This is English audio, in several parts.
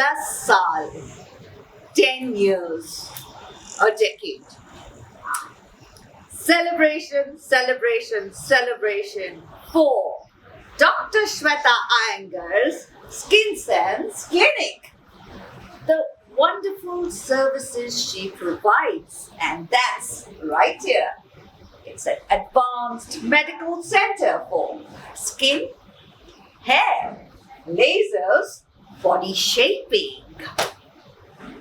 साल, 10 years, a decade. Celebration, celebration, celebration for Dr. Shweta Iyengar's Skinsense Clinic. The wonderful services she provides, and that's right here. It's an advanced medical center for skin, hair, lasers, body shaping.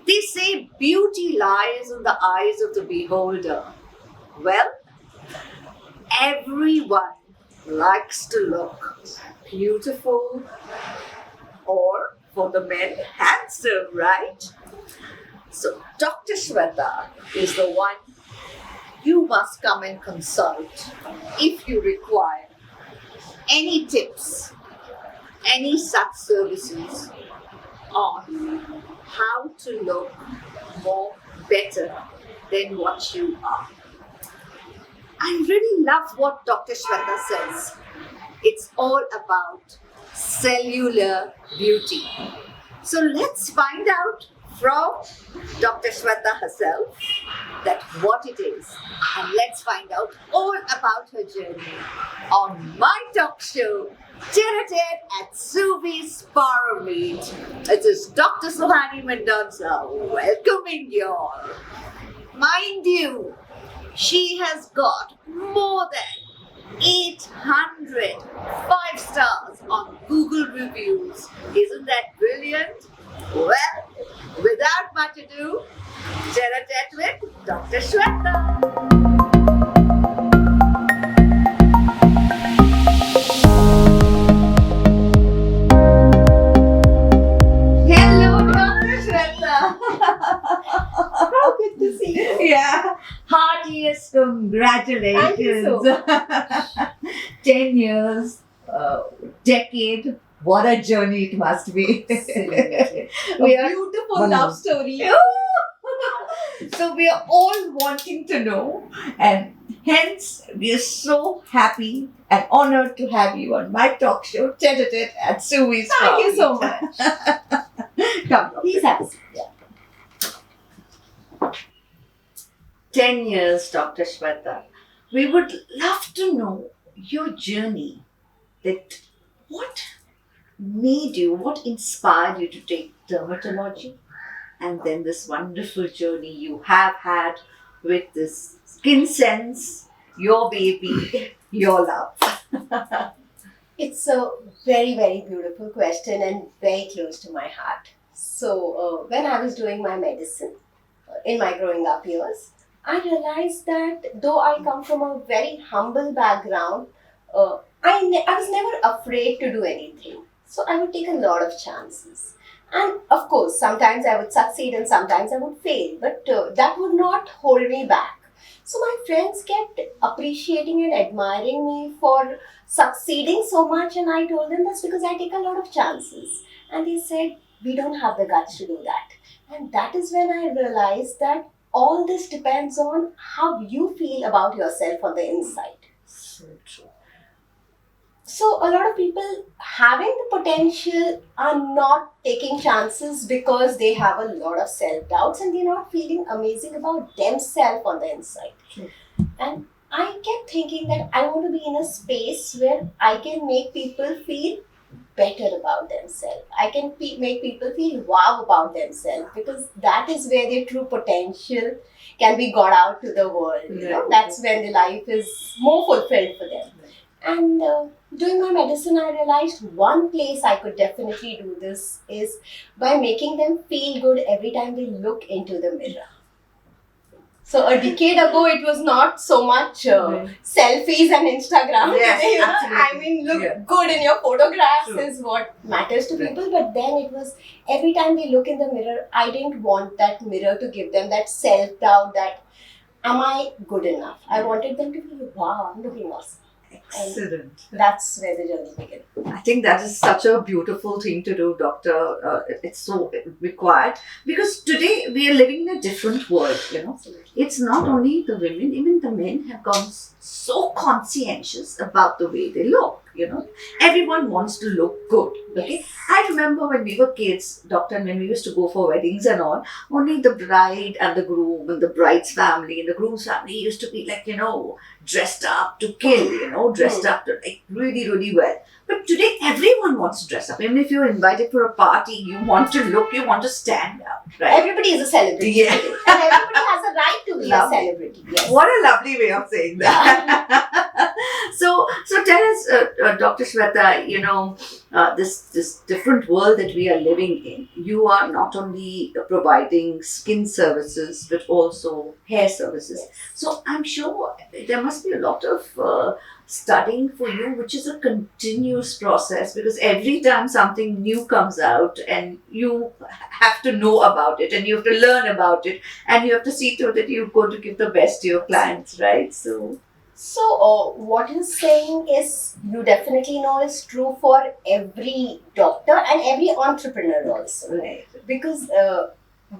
They say beauty lies in the eyes of the beholder. Well, everyone likes to look beautiful or, for the men, handsome, right? So Dr. Shweta is the one you must come and consult if you require any tips, any such services on how to look more better than what you are. I really love what Dr. Shweta says. It's all about cellular beauty. So let's find out from Dr. Shweta herself that what it is, and let's find out all about her journey on my talk show, Tete at Suvi's Power Meet. It is Dr. Suhani Mendonsa welcoming you all. Mind you, she has got more than 800 5 stars on Google reviews. Isn't that brilliant? Well, without much ado, Tete with Dr. Shweta. Hello, Dr. Shweta. How good to see you. Yeah, heartiest congratulations. Thank you so much. 10 years, decade. What a journey it must be. A beautiful love story. So we are all wanting to know, and hence we are so happy and honored to have you on my talk show, Tete at Suvi's. Thank you so much. Come, Please have. 10 years, Dr. Shweta. We would love to know your journey. That what made you, what inspired you to take dermatology, and then this wonderful journey you have had with this Skinsense, your baby, your love. It's a very, very beautiful question and very close to my heart. So, when I was doing my medicine in my growing up years, I realized that though I come from a very humble background, I was never afraid to do anything. So I would take a lot of chances. And of course, sometimes I would succeed and sometimes I would fail, but that would not hold me back. So my friends kept appreciating and admiring me for succeeding so much, and I told them that's because I take a lot of chances. And they said, we don't have the guts to do that. And that is when I realized that all this depends on how you feel about yourself on the inside. So true. So a lot of people having the potential are not taking chances because they have a lot of self-doubts and they're not feeling amazing about themselves on the inside. True. And I kept thinking that I want to be in a space where I can make people feel better about themselves. I can make people feel wow about themselves, because that is where their true potential can be got out to the world. You know? That's when the life is more fulfilled for them. And doing my medicine, I realized one place I could definitely do this is by making them feel good every time they look into the mirror. So a decade ago, it was not so much selfies and Instagram. Yes, You know? absolutely. I mean, look good in your photographs is what matters to people. But then it was every time they look in the mirror, I didn't want that mirror to give them that self-doubt that, am I good enough? I wanted them to feel, wow, I'm looking awesome. Excellent. And that's where the journey began. I think that is such a beautiful thing to do, Doctor. It's so required, because today we are living in a different world, you know. Absolutely. It's not only the women, even the men have gone so conscientious about the way they look, Everyone wants to look good. Okay. I remember when we were kids, doctor, and when we used to go for weddings and all, only the bride and the groom and the bride's family and the groom's family used to be like, dressed up to kill, dressed up to like really, really well. But today, everyone wants to dress up. Even if you're invited for a party, you want to look, you want to stand out, right? Everybody is a celebrity. Yeah. And everybody has a right to be a celebrity. Yes. What a lovely way of saying that. So tell us, Dr. Shweta, this different world that we are living in, you are not only providing skin services, but also hair services. Yes. So I'm sure there must be a lot of studying for you, which is a continuous process, because every time something new comes out and you have to know about it and you have to learn about it and you have to see to it that you're going to give the best to your clients, right? So what you're saying is, you definitely know is true for every doctor and every entrepreneur also. right. Because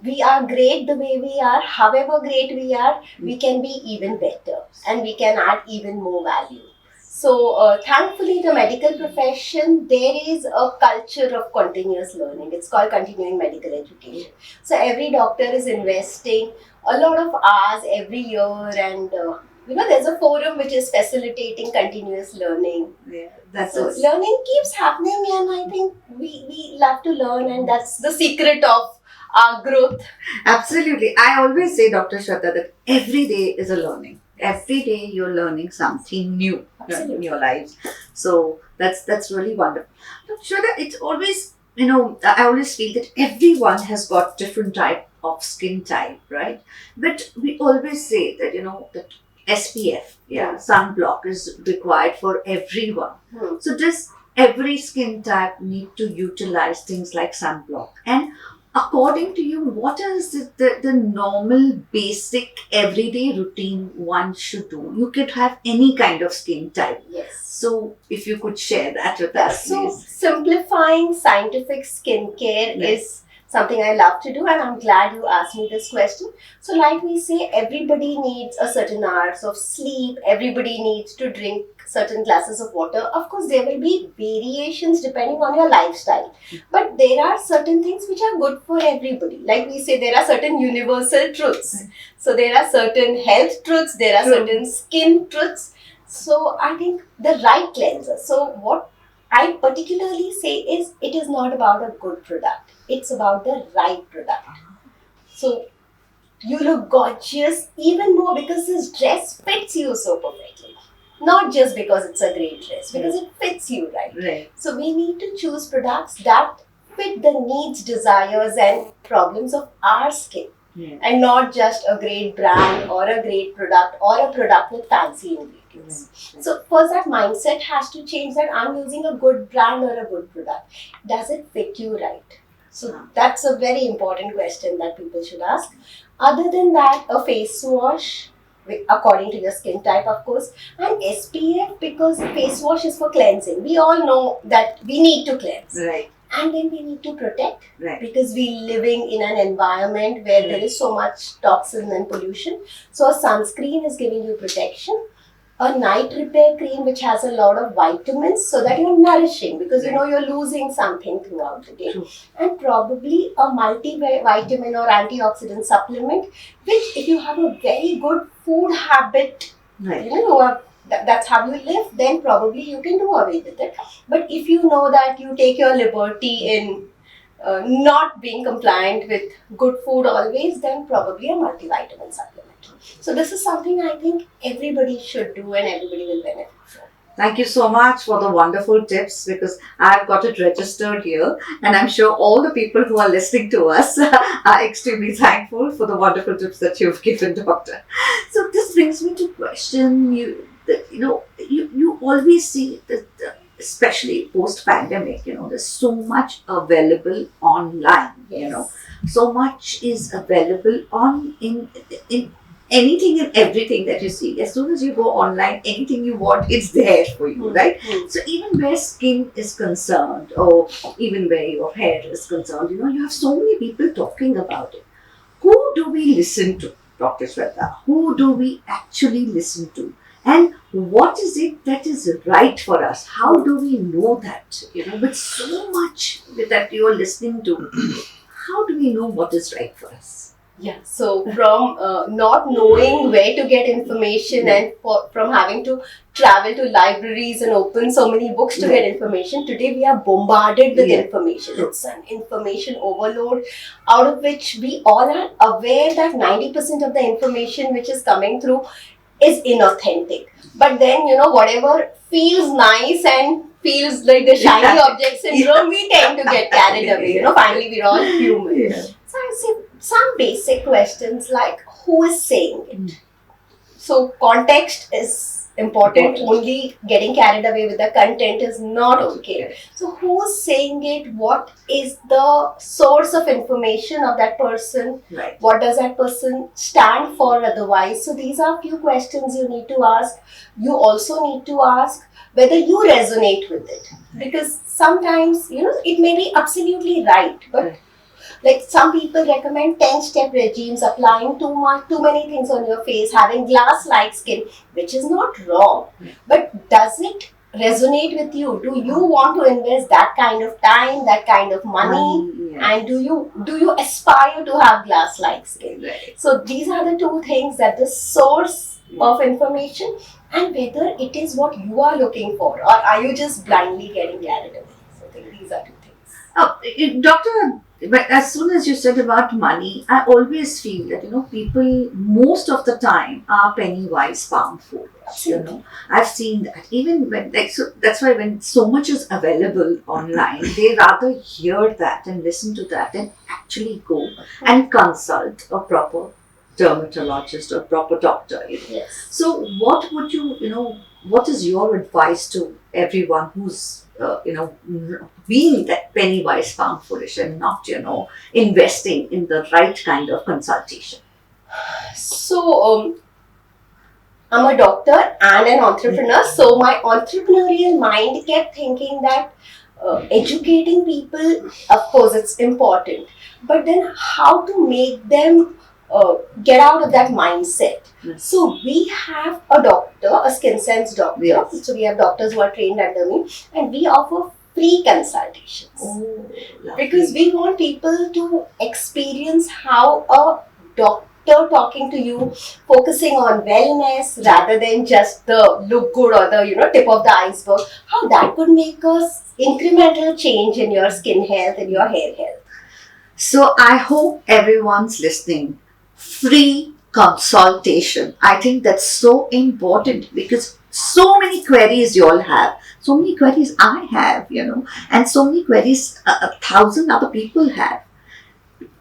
we are great the way we are. However great we are, we can be even better and we can add even more value. So thankfully, the medical profession, there is a culture of continuous learning. It's called continuing medical education. So every doctor is investing a lot of hours every year, and there's a forum which is facilitating continuous learning. Yeah, so learning keeps happening, and I think we love to learn, and that's the secret of our growth. Absolutely. I always say, Dr. Shweta, that every day is a learning. Every day you're learning something new in your lives. So that's really wonderful. Dr. Shweta, it's always, I always feel that everyone has got different type of skin type, right? But we always say that, that SPF, sunblock is required for everyone. So does every skin type need to utilize things like sunblock? And according to you, what is the normal, basic, everyday routine one should do? You could have any kind of skin type. Yes. So, if you could share that with us, So, please. simplifying scientific skincare is something I love to do, and I'm glad you asked me this question. So, like we say, everybody needs a certain hours of sleep, everybody needs to drink certain glasses of water. Of course, there will be variations depending on your lifestyle, but there are certain things which are good for everybody. Like we say, there are certain universal truths. So, there are certain health truths, there are certain skin truths. So, I think the right cleanser. So, what I particularly say is, it is not about a good product. It's about the right product. So, you look gorgeous even more because this dress fits you so perfectly. Not just because it's a great dress, because it fits you right. So, we need to choose products that fit the needs, desires and problems of our skin. And not just a great brand or a great product or a product with fancy ingredients. So first, that mindset has to change, that I'm using a good brand or a good product. Does it fit you right? So that's a very important question that people should ask. Other than that, a face wash, according to your skin type, of course, and SPF, because face wash is for cleansing. We all know that we need to cleanse. Right. And then we need to protect, because we're living in an environment where there is so much toxin and pollution. So a sunscreen is giving you protection. A night repair cream which has a lot of vitamins, so that you're nourishing, because you're losing something throughout the day. And probably a multivitamin or antioxidant supplement, which if you have a very good food habit, that's how you live, then probably you can do away with it. But if you know that you take your liberty in not being compliant with good food always, then probably a multivitamin supplement. So this is something I think everybody should do and everybody will benefit from. Thank you so much for the wonderful tips, because I've got it registered here, and I'm sure all the people who are listening to us are extremely thankful for the wonderful tips that you've given, Doctor. So this brings me to question you. You always see that, especially post-pandemic, there's so much available online. So much is available in anything and everything that you see. As soon as you go online, anything you want, it's there for you, right? So even where skin is concerned, or even where your hair is concerned, you have so many people talking about it. Who do we listen to, Dr. Shweta? Who do we actually listen to? And what is it that is right for us? How do we know that? With so much that you are listening to, how do we know what is right for us? Yeah, so from not knowing where to get information and from having to travel to libraries and open so many books to get information, today we are bombarded with information. It's an information overload, out of which we all are aware that 90% of the information which is coming through is inauthentic. But then, whatever feels nice and feels like the shiny object syndrome, we tend to get carried away. Finally we're all human. So I say some basic questions like, who is saying it? So context is important. Only getting carried away with the content is not okay. So who's saying it? What is the source of information of that person? Right. What does that person stand for otherwise? So these are few questions you need to ask. You also need to ask whether you resonate with it. Because sometimes, it may be absolutely right, but like some people recommend 10-step regimes, applying too many things on your face, having glass-like skin, which is not wrong. But does it resonate with you? Do you want to invest that kind of time, that kind of money? And do you aspire to have glass-like skin? So these are the two things, that the source of information and whether it is what you are looking for, or are you just blindly getting carried away? So I think these are two things. Doctor, but as soon as you said about money, I always feel that, people most of the time are penny wise, pound foolish. I've seen that. Even when, so that's why when so much is available online, they rather hear that and listen to that and actually go and consult a proper dermatologist or proper doctor. Yes. So what would what is your advice to everyone who's being that penny wise, pound foolish, and not, investing in the right kind of consultation? So, I'm a doctor and an entrepreneur. So, my entrepreneurial mind kept thinking that educating people, of course, it's important. But then how to make them get out of that mindset. So we have a doctor, a Skinsense doctor. Yes. So we have doctors who are trained under me, and we offer free consultations. Because we want people to experience how a doctor talking to you, focusing on wellness rather than just the look good or the tip of the iceberg, how that could make a incremental change in your skin health and your hair health. So I hope everyone's listening. Free consultation. I think that's so important, because so many queries you all have, so many queries I have, and so many queries 1,000 other people have.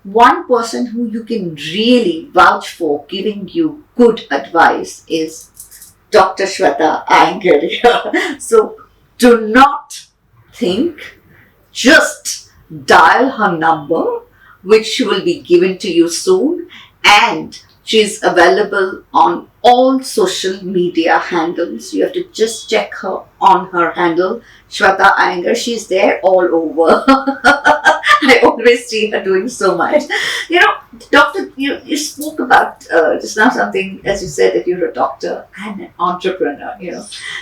One person who you can really vouch for giving you good advice is Dr. Shweta Iyengar. So do not think, just dial her number, which will be given to you soon. And she's available on all social media handles. You have to just check her on her handle, Shweta Iyengar. She's there all over. I always see her doing so much. Doctor, you spoke about just now something, as you said, that you're a doctor and an entrepreneur,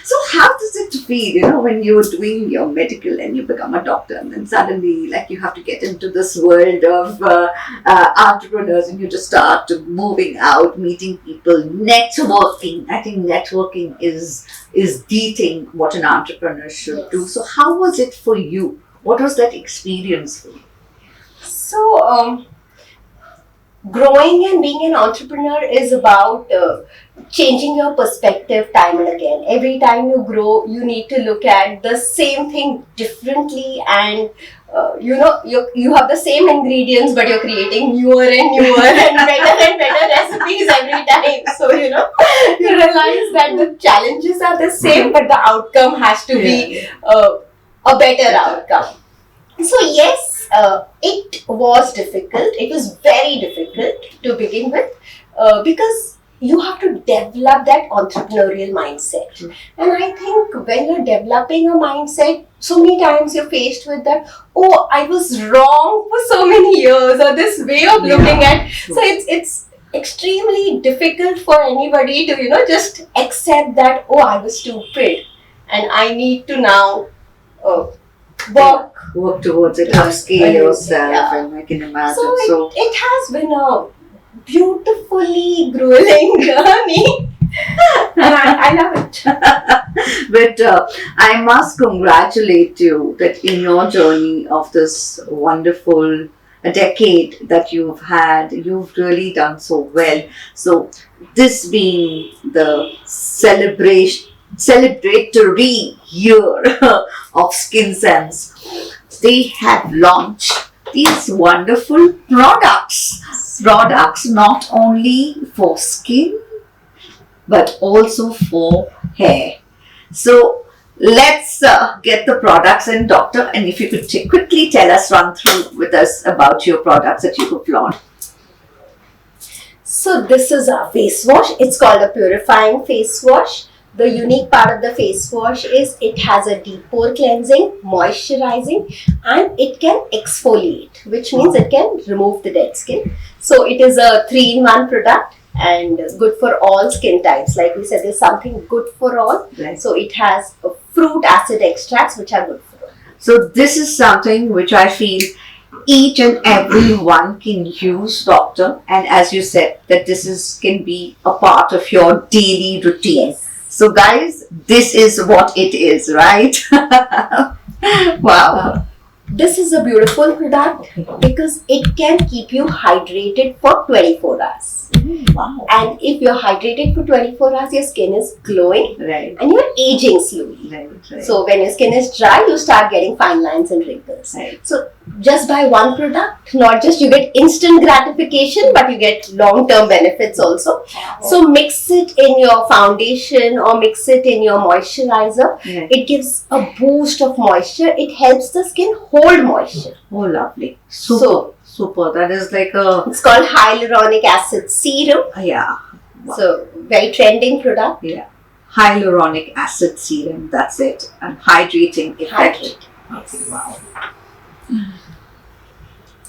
So how does it feel, when you're doing your medical and you become a doctor, and then suddenly, like, you have to get into this world of entrepreneurs, and you just start moving out, meeting people, networking. I think networking is the thing what an entrepreneur should do. So how was it for you? What was that experience for you? So, growing and being an entrepreneur is about changing your perspective time and again. Every time you grow, you need to look at the same thing differently, and you have the same ingredients, but you're creating newer and newer and better recipes every time. So you realize that the challenges are the same, but the outcome has to be a better outcome. So yes, it was difficult. It was very difficult to begin with, because you have to develop that entrepreneurial mindset. And I think when you're developing a mindset, so many times you're faced with that, I was wrong for so many years, or this way of looking at. So extremely difficult for anybody to, just accept that, oh, I was stupid and I need to now uh, work towards it, Yes, upscale I yourself, yeah. and I can imagine. So it has been a beautifully grueling journey. And I love it. But I must congratulate you that in your journey of this wonderful a decade that you've had, you've really done so well. So this being the celebratory year of Skinsense, they have launched these wonderful products not only for skin but also for hair. So let's get the products in, doctor, and if you could quickly run through with us about your products that you have launched. So this is a face wash. It's called a purifying face wash. The unique part of the face wash is it has a deep pore cleansing, moisturizing, and it can exfoliate, which means it can remove the dead skin. So it is a 3-in-1 product and good for all skin types. Like we said, there's something good for all. Right. So it has fruit acid extracts which are good for all. So this is something which I feel each and every one can use, doctor, and as you said that can be a part of your daily routine. Yes. So guys, this is what it is, right? Wow. This is a beautiful product because it can keep you hydrated for 24 hours. Wow. And if you're hydrated for 24 hours, your skin is glowing Right. and you're aging slowly. Right. So when your skin is dry, you start getting fine lines and wrinkles. Right. So just buy one product, not just you get instant gratification, but you get long-term benefits also. Wow. So mix it in your foundation or mix it in your moisturizer. Right. It gives a boost of moisture. It helps the skin hold moisture. Oh, lovely. Super. That is like It's called hyaluronic acid serum. yeah. Wow. So very trending product. Yeah. Hyaluronic acid serum. That's it. And hydrating effect. Hydrate. Okay, wow.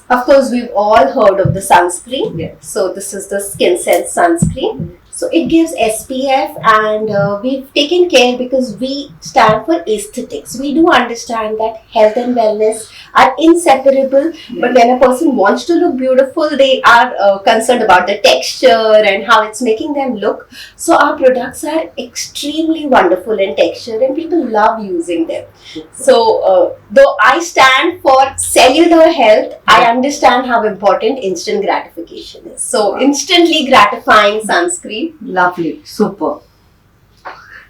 Of course, we've all heard of the sunscreen. Yes. So this is the Skinsense sunscreen. So it gives SPF and we've taken care because we stand for aesthetics. We do understand that health and wellness are inseparable. But when a person wants to look beautiful, they are concerned about the texture and how it's making them look. So our products are extremely wonderful in texture and people love using them. So though I stand for cellular health, I understand how important instant gratification is. So instantly gratifying sunscreen. Lovely. Super.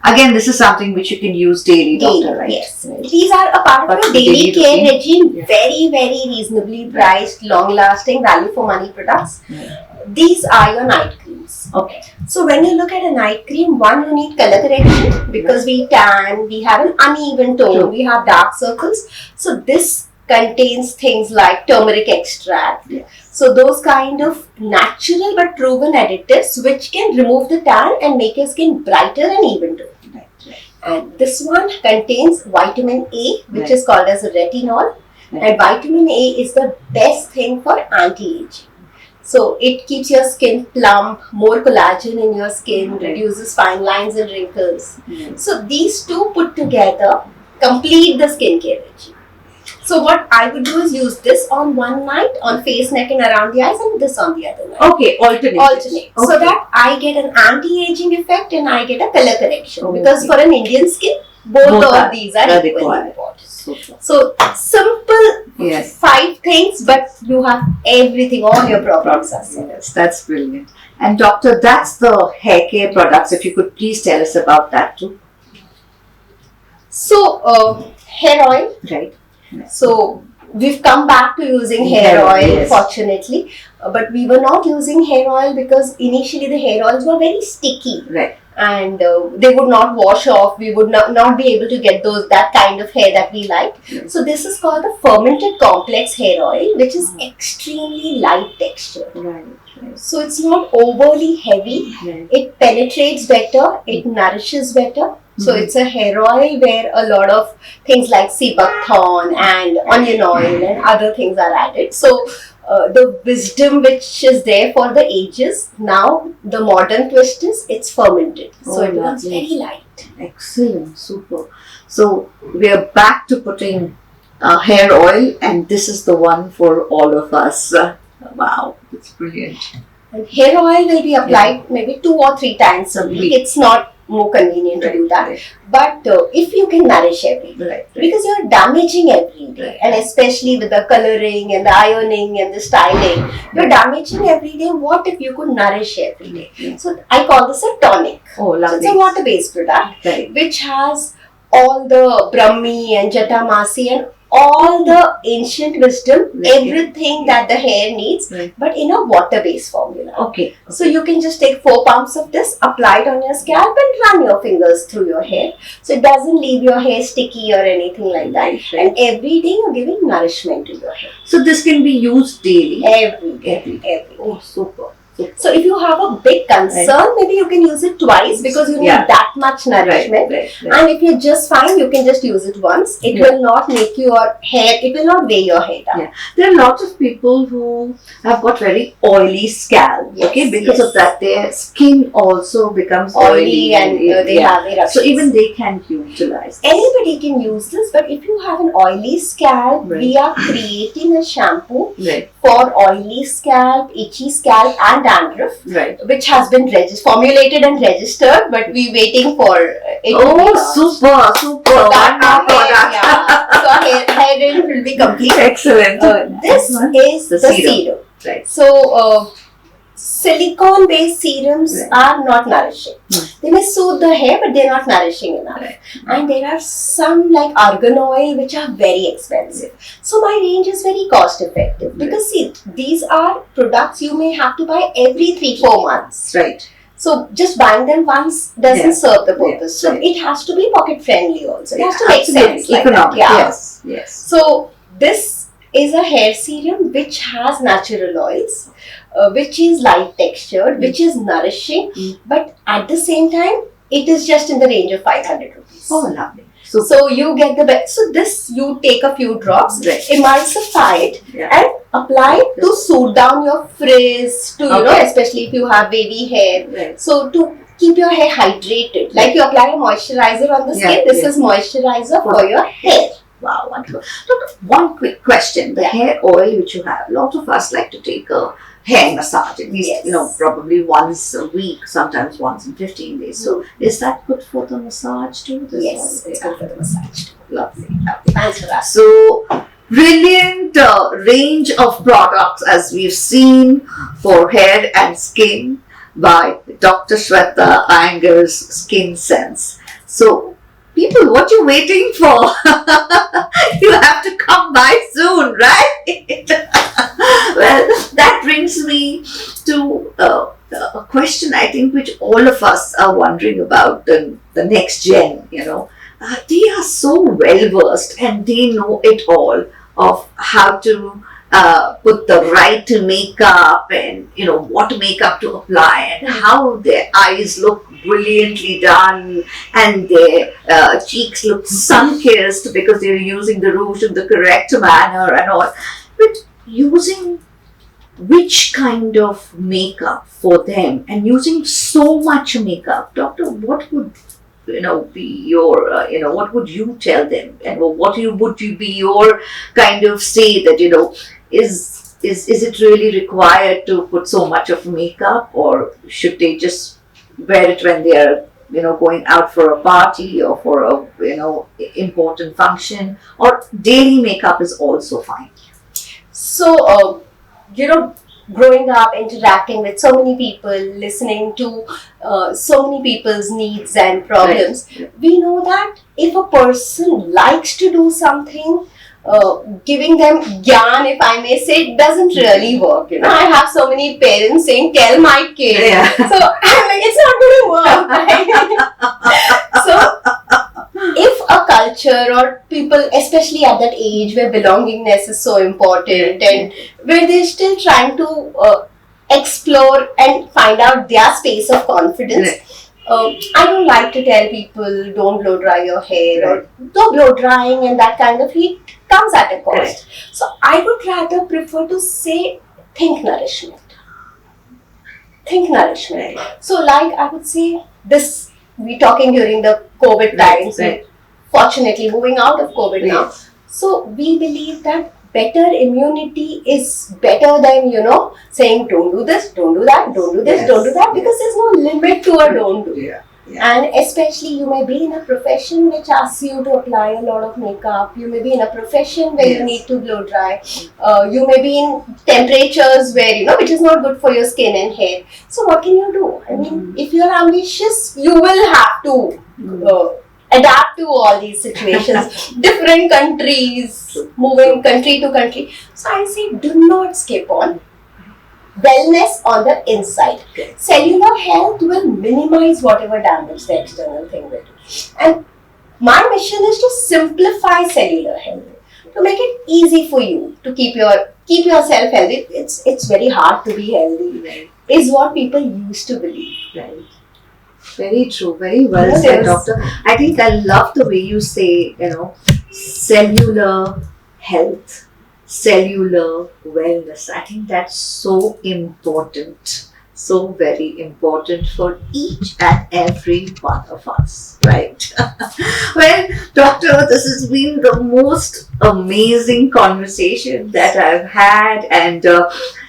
Again, this is something which you can use daily, doctor, right? Yes. Right. These are a part of your daily care routine. regime. Yeah. Very, very reasonably priced, long-lasting, value for money products. Yeah. These are your night creams. Okay. So when you look at a night cream, one, you need color correction because we tan, we have an uneven tone, True. we have dark circles. So this contains things like turmeric extract. Yeah. So those kind of natural but proven additives which can remove the tan and make your skin brighter and even tone. Right. And this one contains vitamin A, which Right. is called as retinol. Right. And vitamin A is the best thing for anti-aging. So it keeps your skin plump, more collagen in your skin, Right. reduces fine lines and wrinkles. Yes. So these two put together complete the skincare regime. So what I would do is use this on one night, on face, neck and around the eyes, and this on the other night. Okay, alternate. Alternate. So Okay. that I get an anti-aging effect and I get a color correction. Okay. Because for an Indian skin, both of these are equally required. important. Super. So simple Yes. 5 things, but you have everything, all your problems are solved. Yes, that's brilliant. And doctor, that's the hair care products. If you could please tell us about that too. So hair oil. Right. So we've come back to using hair oil, Yes. fortunately. But we were not using hair oil because initially the hair oils were very sticky. Right. And they would not wash off. We would not be able to get that kind of hair that we like. Yes. So this is called the fermented complex hair oil, which is extremely light texture. Right. So it's not overly heavy. Right. It penetrates better. It nourishes better. So Mhm. it's a hair oil where a lot of things like sea buckthorn and onion oil and other things are added. So the wisdom which is there for the ages. Now the modern twist is it's fermented, so it becomes very light. Excellent, super. So we are back to putting hair oil, and this is the one for all of us. Wow, it's brilliant. And hair oil will be applied maybe 2 or 3 times a week. It's not more convenient to do that. But if you can nourish every day, because you're damaging every day, and especially with the coloring and the ironing and the styling, you're damaging every day. What if you could nourish every day? So I call this a tonic. Oh, lovely. So it's a water-based product which has all the Brahmi and Jatamasi and all the ancient wisdom, everything that the hair needs, but in a water-based formula. Okay. So you can just take 4 pumps of this, apply it on your scalp and run your fingers through your hair. So it doesn't leave your hair sticky or anything like that. And every day you're giving nourishment to your hair. So this can be used daily? Every day. Oh, super. So if you have a big concern, maybe you can use it twice because you need that much nourishment. And if you're just fine, you can just use it once. It will not make your hair, it will not weigh your hair down. There are lots of people who have got very oily scalp, because of that their skin also becomes oily and they have eruptions. So even they can utilize this. Anybody can use this, but if you have an oily scalp, we are creating a shampoo for oily scalp, itchy scalp and dandruff, which has been formulated and registered, but we're waiting for it to be launched. Super. So hair will be complete. Excellent. This is the serum. So silicone-based serums are not nourishing. They may soothe the hair, but they're not nourishing enough. And there are some like argan oil which are very expensive. So my range is very cost effective because see, these are products you may have to buy every 3-4 months. So just buying them once doesn't serve the purpose. So it has to be pocket friendly also. It has to make sense. Like that. Yes. So this is a hair serum which has natural oils, which is light textured, which is nourishing, but at the same time, it is just in the range of 500 rupees. Oh, lovely. So you get the best. So this you take a few drops, emulsify it and apply it to soothe down your frizz, to especially if you have wavy hair. So to keep your hair hydrated, like you apply a moisturizer on the skin, this is moisturizer for your hair. Wow, wonderful. Doctor, one quick question. The hair oil which you have, a lot of us like to take a hair massage, at least, probably once a week, sometimes once in 15 days. So, is that good for the massage too? Yes, it's good for the massage too. Lovely. Thanks for that. So, brilliant range of products as we've seen for hair and skin by Dr. Shweta Iyengar's Skinsense. So, people, what you waiting for? You have to come by soon, right? Well, that brings me to a question I think which all of us are wondering about, the next gen, they are so well versed and they know it all of how to put the right makeup and what makeup to apply and how their eyes look brilliantly done and their cheeks look sun-kissed because they're using the rouge in the correct manner and all. But using which kind of makeup for them and using so much makeup, doctor, what would be your, what would you tell them, and what would you be your kind of say that, is it really required to put so much of makeup, or should they just wear it when they are, going out for a party or for a, important function, or daily makeup is also fine? So, growing up, interacting with so many people, listening to so many people's needs and problems, we know that if a person likes to do something, giving them gyan, if I may say, it doesn't really work. I have so many parents saying, tell my kid. So I'm like, it's not going to work. Right? So if a culture or people, especially at that age where belongingness is so important and where they're still trying to explore and find out their space of confidence, I don't like to tell people don't blow dry your hair or though blow drying and that kind of heat comes at a cost. So I would rather prefer to say think nourishment. Think nourishment. So like I would say this, we talking during the COVID times, fortunately moving out of COVID now. So we believe that better immunity is better than, saying don't do this, don't do that, don't do this, don't do that, because there's no limit to a don't do. And especially you may be in a profession which asks you to apply a lot of makeup. You may be in a profession where you need to blow dry. You may be in temperatures where, which is not good for your skin and hair. So what can you do? I mean, if you're ambitious, you will have to adapt to all these situations. Different countries, moving country to country. So I say do not skip on wellness on the inside. Cellular health will minimize whatever damage the external thing will do. And my mission is to simplify cellular health, to make it easy for you to keep yourself healthy. It's very hard to be healthy, is what people used to believe. Very true. Very well said, doctor. I think I love the way you say, cellular health, cellular wellness. I think that's so important, so very important for each and every one of us, right? Well, doctor, this has been the most amazing conversation that I've had, and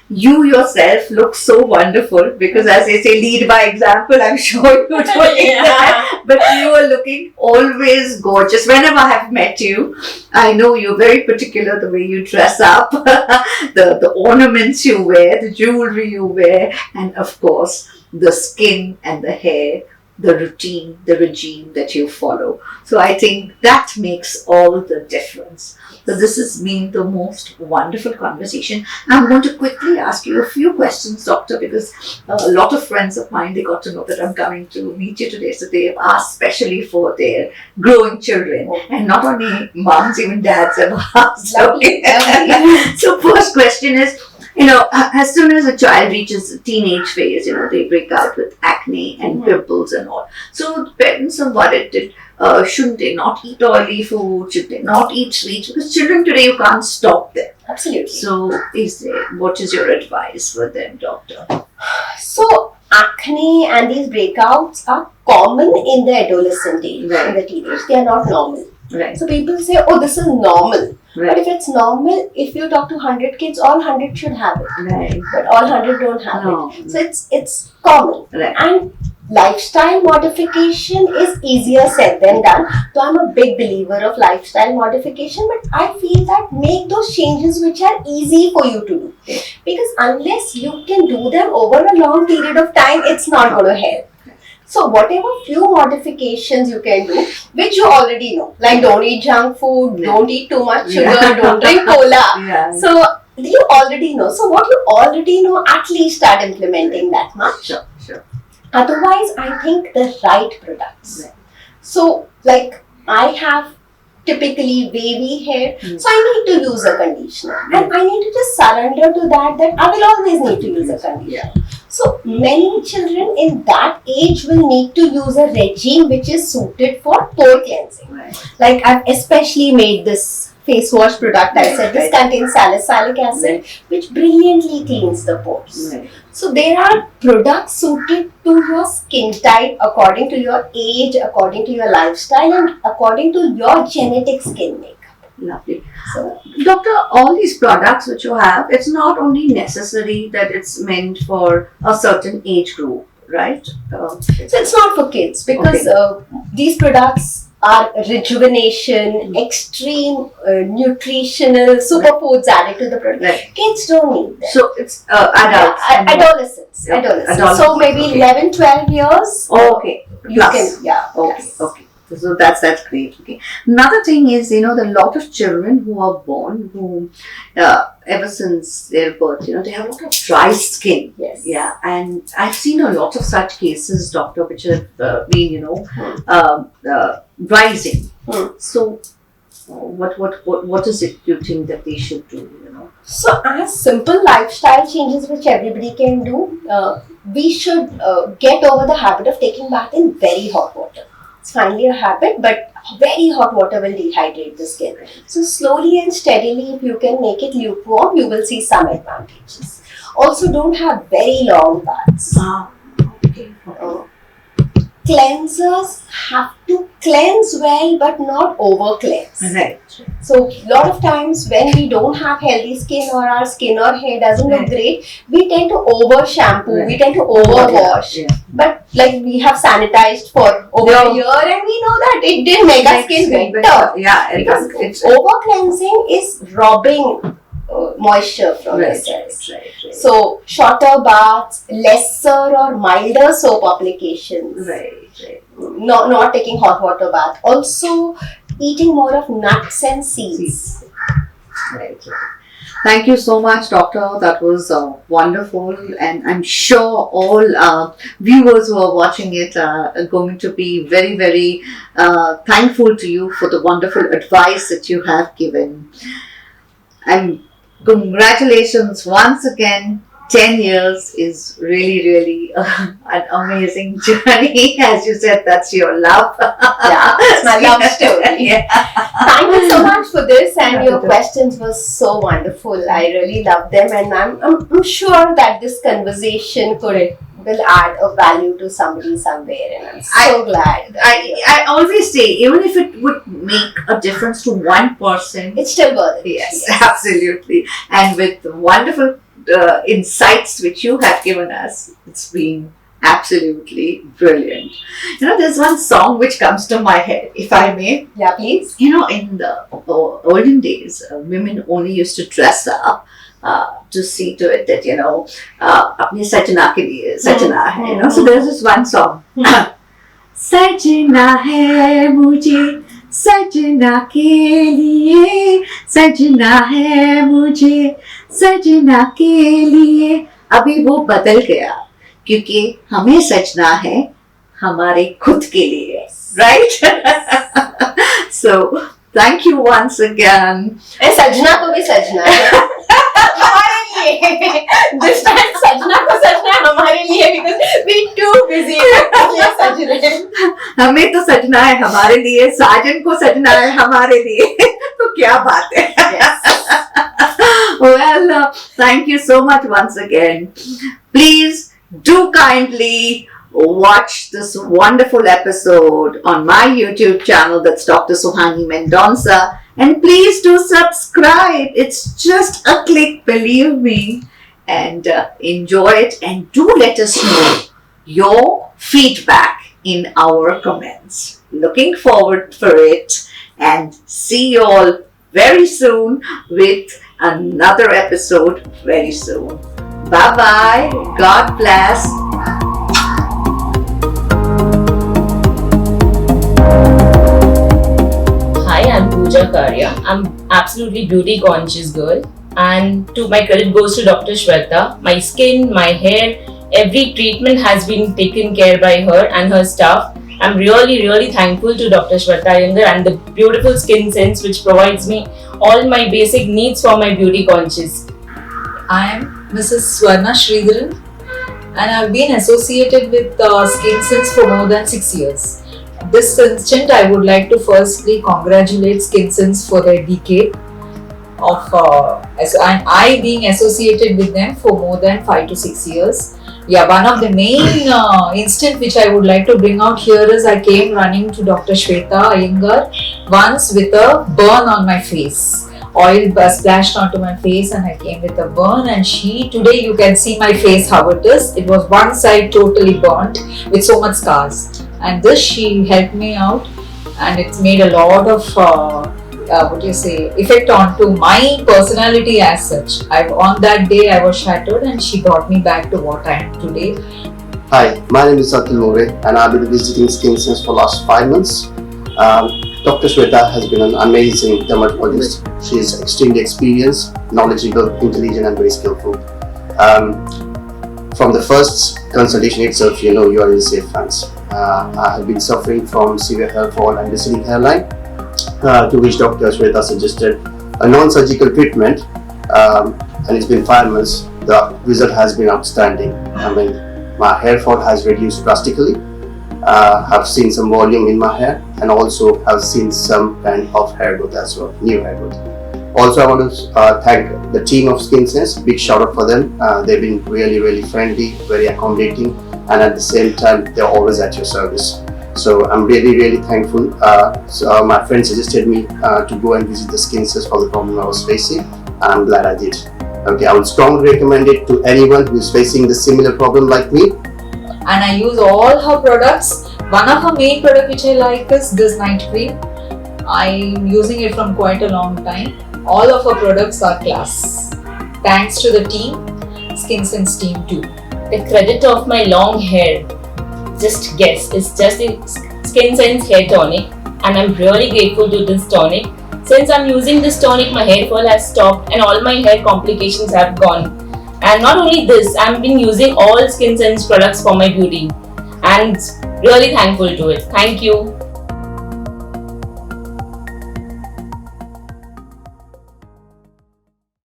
you yourself look so wonderful, because as they say, lead by example. I'm sure you're doing that, but you are looking always gorgeous. Whenever I have met you, I know you're very particular the way you dress up, the ornaments you wear, the jewelry you wear, and of course the skin and the hair, the routine, the regime that you follow. So I think that makes all the difference. So this has been the most wonderful conversation. I'm going to quickly ask you a few questions, doctor, because a lot of friends of mine, they got to know that I'm coming to meet you today. So they have asked specially for their growing children. And not only moms, even dads have asked. So first question is, as soon as a child reaches the teenage phase, they break out with acne and pimples and all. So parents are worried that shouldn't they not eat oily food? Should they not eat sweets? Because children today, you can't stop them. Absolutely. So what is your advice for them, doctor? So acne and these breakouts are common in the adolescent age, in the teenage. They are not normal. So people say, oh, this is normal. But if it's normal, if you talk to 100 kids, all 100 should have it. But all 100 don't have it. So it's common. And lifestyle modification is easier said than done. So I'm a big believer of lifestyle modification, but I feel that make those changes which are easy for you to do. Because unless you can do them over a long period of time, it's not going to help. So whatever few modifications you can do, which you already know, like don't eat junk food, don't eat too much sugar, don't drink cola. So you already know. So what you already know, at least start implementing that much. Otherwise, I think the right products. So like I have typically wavy hair, so I need to use a conditioner. And I need to just surrender to that I will always need to use a conditioner. So many children in that age will need to use a regime which is suited for pore cleansing. Like I've especially made this face wash product. I said this contains salicylic acid, which brilliantly cleans the pores. So there are products suited to your skin type, according to your age, according to your lifestyle, and according to your genetic skin makeup. Lovely. So, doctor, all these products which you have, it's not only necessary that it's meant for a certain age group, right? So it's not for kids, because these products are rejuvenation, extreme nutritional superfoods added to the product. Kids don't need them. So it's adults. Adolescents. So maybe 11, 12 years. You Plus. can, So that's great. Okay. Another thing is, a lot of children who are born who, ever since their birth, they have a lot of dry skin. And I've seen a lot of such cases, doctor, which have been, rising. So, what is it you think that they should do? So, as simple lifestyle changes which everybody can do, we should get over the habit of taking bath in very hot water. It's finally a habit, but very hot water will dehydrate the skin. So slowly and steadily, if you can make it lukewarm, you will see some advantages. Also, don't have very long baths. Okay. Cleansers have to cleanse well, but not over cleanse. Right. So a lot of times when we don't have healthy skin, or our skin or hair doesn't look great, we tend to over shampoo, we tend to over wash. But like we have sanitized for over a year, and we know that it didn't make our skin better. Yeah, because over cleansing is robbing moisture from the cells. Right. So shorter baths, lesser or milder soap applications. Right. Not taking hot water bath. Also eating more of nuts and seeds. Right. Thank you so much, Doctor. That was wonderful, and I'm sure all viewers who are watching it are going to be very, very thankful to you for the wonderful advice that you have given. And congratulations once again. 10 years is really, really an amazing journey. As you said, that's your love. Yeah, it's my love story. Yeah. Thank you so much for this, and your questions were so wonderful. I really love them, and I'm sure that this conversation will add a value to somebody somewhere, and I'm so glad. I always say, even if it would make a difference to one person, It's still worth it. yes, absolutely. And with wonderful insights which you have given us, it's been absolutely brilliant. There's one song which comes to my head, if I may. Yeah, please. In the olden days, women only used to dress up to see to it that, apne sajna ke liye, sajna hai, So there's this one song. Sajna hai mujhe, sajna ke liye, sajna hai mujhe, सजना के लिए. अभी वो बदल गया, क्योंकि हमें सजना है हमारे खुद के लिए, right? So thank you once again. सजना को भी सजना है हमारे लिए. This time सजना को सजना है हमारे लिए, because we too busy सज रहे हैं. हमें तो सजना है हमारे लिए, साजन को सजना है हमारे लिए. तो क्या बात है. Well, thank you so much once again. Please do kindly watch this wonderful episode on my YouTube channel, that's Dr. Suhani Mendonsa, and please do subscribe. It's just a click, believe me, and enjoy it, and do let us know your feedback in our comments. Looking forward for it, and see you all very soon with another episode very soon. Bye bye. God bless. Hi, I'm Pooja Karya. I'm absolutely beauty conscious girl, and to my credit goes to Dr. Shweta. My skin, my hair, every treatment has been taken care by her and her staff. I'm really, really thankful to Dr. Shweta Iyengar and the beautiful Skinsense, which provides me all my basic needs for my beauty conscious. I am Mrs. Swarna Sridharan, and I've been associated with Skinsense for more than 6 years. At this instant, I would like to firstly congratulate Skinsense for their decade of, and I being associated with them for more than 5 to 6 years. Yeah, one of the main instant which I would like to bring out here is I came running to Dr. Shweta Iyengar once with a burn on my face. Oil splashed onto my face and I came with a burn, and today you can see my face how it is. It was one side totally burnt with so much scars, and she helped me out, and it's made a lot of effect onto my personality as such. On that day I was shattered, and she brought me back to what I am today. Hi, my name is Atul More, and I've been visiting Skinsense for last 5 months. Dr. Shweta has been an amazing dermatologist. She is extremely experienced, knowledgeable, intelligent, and very skillful. From the first consultation itself, you know you are in safe hands. I have been suffering from severe hair fall and receding hairline, to which Dr. Shweta suggested a non-surgical treatment, and it's been 5 months. The result has been outstanding. I mean, my hair fall has reduced drastically, have seen some volume in my hair, and also have seen some kind of hair growth as well, new hair growth. Also, I want to thank the team of Skinsense. Big shout out for them. They've been really friendly, very accommodating, and at the same time, they're always at your service. So I'm really thankful. My friend suggested me to go and visit the Skinsense for the problem I was facing. I'm glad I did. Okay, I would strongly recommend it to anyone who's facing the similar problem like me. And I use all her products. One of her main product which I like is this night cream. I'm using it from quite a long time. All of her products are class. Thanks to the team, Skinsense team too. The credit of my long hair, just guess, is just the Skinsense hair tonic, and I'm really grateful to this tonic. Since I'm using this tonic, my hair fall has stopped and all my hair complications have gone. And not only this, I've been using all Skinsense products for my beauty and really thankful to it. Thank you.